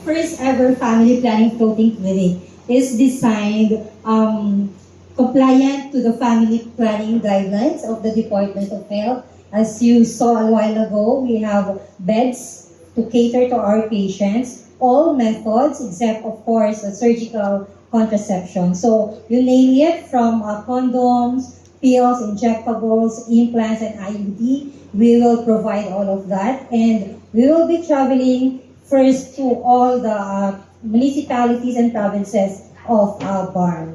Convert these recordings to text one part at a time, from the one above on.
first ever family planning floating clinic is designed compliant to the family planning guidelines of the Department of Health. As you saw a while ago, we have beds to cater to our patients, all methods except of course the surgical contraception. So you name it, from condoms, pills, injectables, implants, and IUD, we will provide all of that. And we will be traveling first to all the municipalities and provinces of BARM.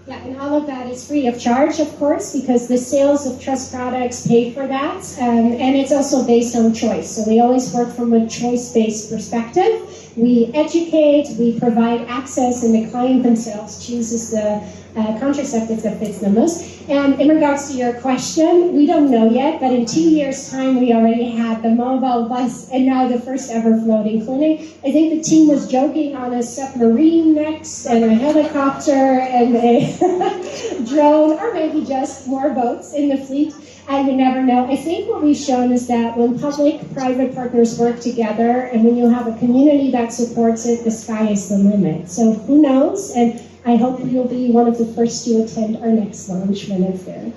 Yeah, and all of that is free of charge, of course, because the sales of Trust products pay for that, and it's also based on choice. So we always work from a choice-based perspective. We educate, we provide access, and the client themselves chooses the contraceptive that fits them most. And in regards to your question, we don't know yet, but in 2 years' time, we already had the mobile bus and now the first ever floating clinic. I think the team was joking on a submarine next, and a helicopter, and a drone, or maybe just more boats in the fleet. I would never know. I think what we've shown is that when public-private partners work together, and when you have a community that supports it, the sky is the limit. So who knows? And I hope you'll be one of the first to attend our next launch when it's there.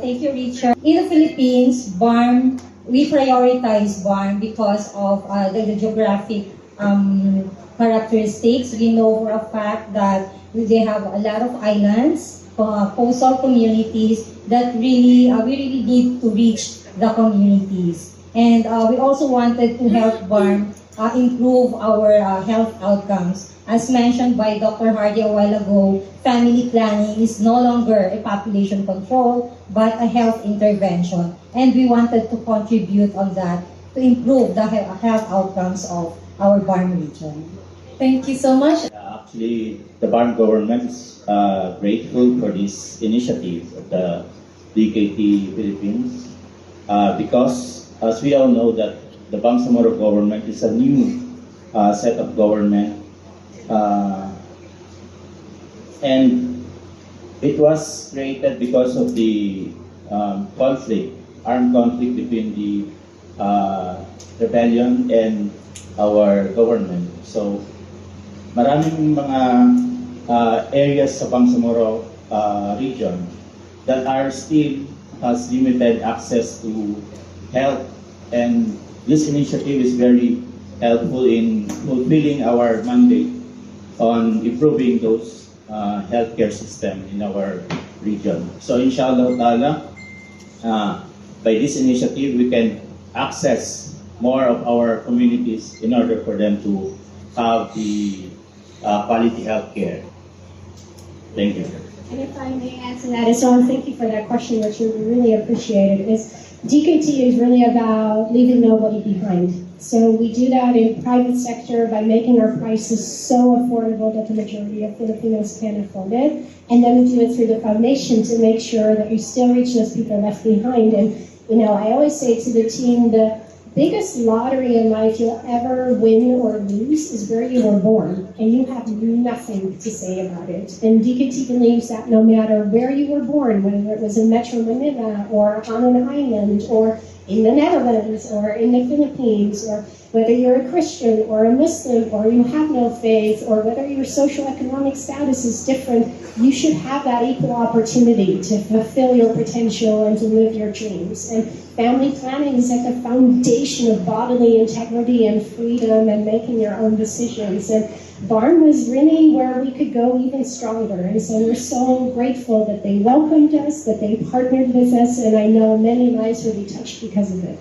Thank you, Richard. In the Philippines, BARM, we prioritize BARM because of the geographic characteristics. We know for a fact that they have a lot of islands, coastal communities that we really need to reach the communities. And we also wanted to help BARM improve our health outcomes. As mentioned by Dr. Hardy a while ago, family planning is no longer a population control, but a health intervention. And we wanted to contribute on that to improve the health outcomes of our BARM region. Thank you so much. Actually, the BARM government is grateful for this initiative of the DKT Philippines because, as we all know, that the Bangsamoro government is a new set of government, and it was created because of the armed conflict between the rebellion and our government. So, maraming mga areas sa Bangsamoro region that are still has limited access to health, and this initiative is very helpful in fulfilling our mandate on improving those healthcare system in our region. So inshallah ta'ala, by this initiative, we can access more of our communities in order for them to have the quality healthcare. Thank you. And if I may add to that as well, thank you for that question, Richard. We really appreciate it. DKT is really about leaving nobody behind. So we do that in private sector by making our prices so affordable that the majority of Filipinos can afford it. And then we do it through the foundation to make sure that we still reach those people left behind. And, you know, I always say to the team, the biggest lottery in life you'll ever win or lose is where you were born, and you have nothing to say about it. And DKT believes that no matter where you were born, whether it was in Metro Manila or on an island or in the Netherlands or in the Philippines, or whether you're a Christian or a Muslim or you have no faith, or whether your social economic status is different, you should have that equal opportunity to fulfill your potential and to live your dreams. And family planning is at the foundation of bodily integrity and freedom and making your own decisions. And BARM was really where we could go even stronger. And so we're so grateful that they welcomed us, that they partnered with us, and I know many lives will be touched because of it.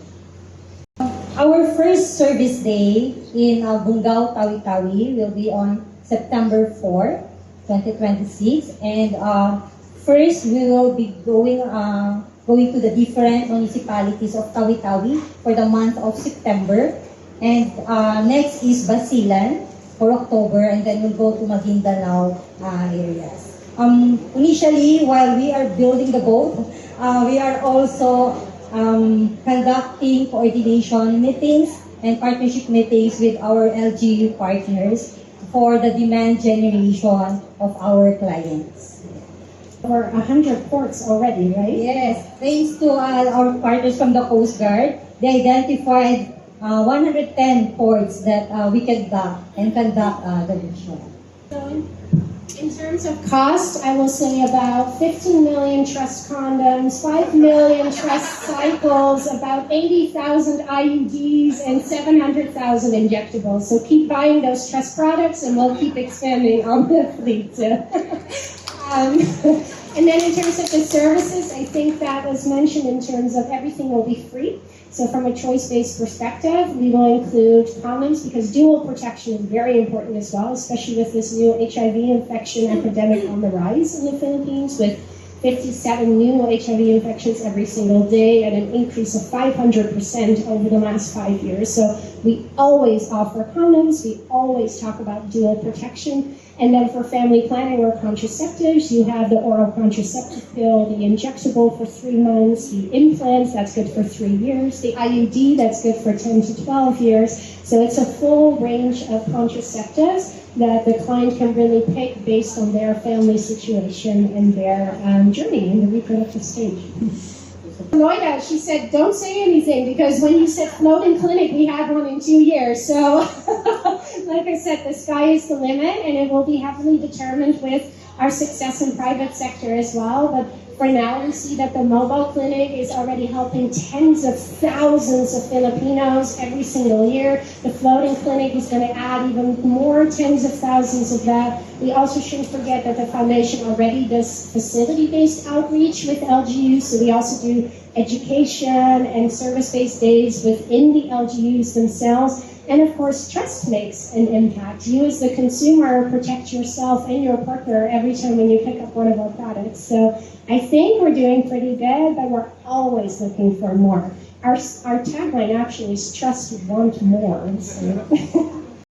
Our first service day in Bungao, Tawi-Tawi will be on September 4, 2026. And first, we will be going to the different municipalities of Tawi-Tawi for the month of September. And next is Basilan for October, and then we'll go to Maguindanao areas. Initially, while we are building the boat, we are also conducting coordination meetings and partnership meetings with our LGU partners for the demand generation of our clients. Over 100 ports already, right? Yes, thanks to our partners from the Coast Guard, they identified 110 ports that we can dock and conduct the ritual. So in terms of cost, I will say about 15 million trust condoms, 5 million trust cycles, about 80,000 IUDs, and 700,000 injectables. So keep buying those trust products and we'll keep expanding on the fleet. And then in terms of the services, I think that was mentioned in terms of everything will be free. So from a choice-based perspective, we will include condoms because dual protection is very important as well, especially with this new HIV infection epidemic on the rise in the Philippines, with 57 new HIV infections every single day and an increase of 500% over the last 5 years. So we always offer condoms, we always talk about dual protection. And then for family planning or contraceptives, you have the oral contraceptive pill, the injectable for 3 months, the implants, that's good for 3 years, the IUD, that's good for 10 to 12 years. So it's a full range of contraceptives that the client can really pick based on their family situation and their journey in the reproductive stage. Noida, she said, don't say anything because when you said floating clinic, we had one in 2 years. So, like I said, the sky is the limit and it will be heavily determined with our success in private sector as well. But for now, we see that the mobile clinic is already helping tens of thousands of Filipinos every single year. The floating clinic is going to add even more tens of thousands of that. We also shouldn't forget that the foundation already does facility-based outreach with LGUs, so we also do education and service-based days within the LGUs themselves. And of course, trust makes an impact. You as the consumer protect yourself and your partner every time when you pick up one of our products. So I think we're doing pretty good, but we're always looking for more. Our tagline actually is trust, want more. So